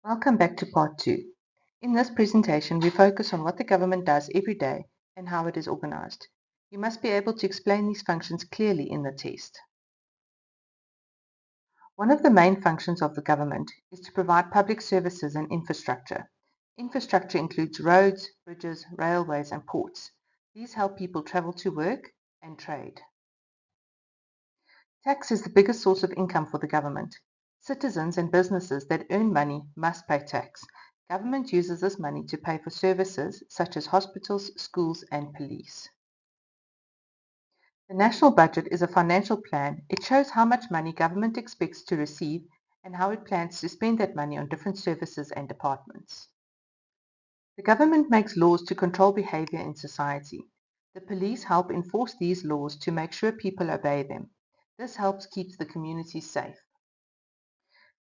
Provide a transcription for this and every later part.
Welcome back to part 2. In this presentation, we focus on what the government does every day and how it is organized. You must be able to explain these functions clearly in the test. One of the main functions of the government is to provide public services and infrastructure. Infrastructure includes roads, bridges, railways, and ports. These help people travel to work and trade. Tax is the biggest source of income for the government. Citizens and businesses that earn money must pay tax. Government uses this money to pay for services such as hospitals, schools, and police. The national budget is a financial plan. It shows how much money government expects to receive and how it plans to spend that money on different services and departments. The government makes laws to control behavior in society. The police help enforce these laws to make sure people obey them. This helps keep the community safe.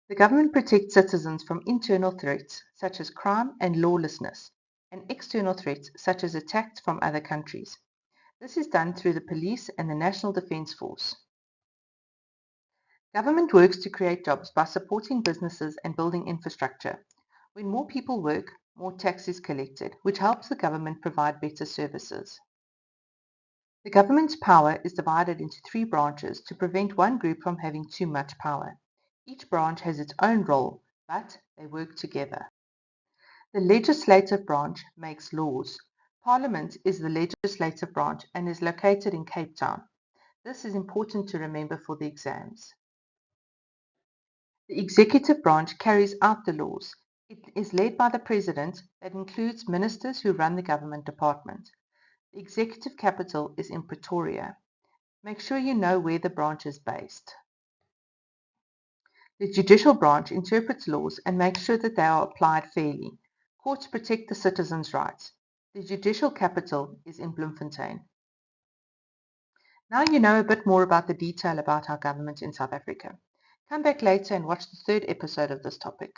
The government protects citizens from internal threats such as crime and lawlessness, and external threats such as attacks from other countries. This is done through the police and the National Defence Force. Government works to create jobs by supporting businesses and building infrastructure. When more people work, more tax is collected, which helps the government provide better services. The government's power is divided into 3 branches to prevent one group from having too much power. Each branch has its own role, but they work together. The legislative branch makes laws. Parliament is the legislative branch and is located in Cape Town. This is important to remember for the exams. The executive branch carries out the laws. It is led by the president that includes ministers who run the government department. The executive capital is in Pretoria. Make sure you know where the branch is based. The judicial branch interprets laws and makes sure that they are applied fairly. Courts protect the citizens' rights. The judicial capital is in Bloemfontein. Now you know a bit more about the detail about our government in South Africa. Come back later and watch the 3rd episode of this topic.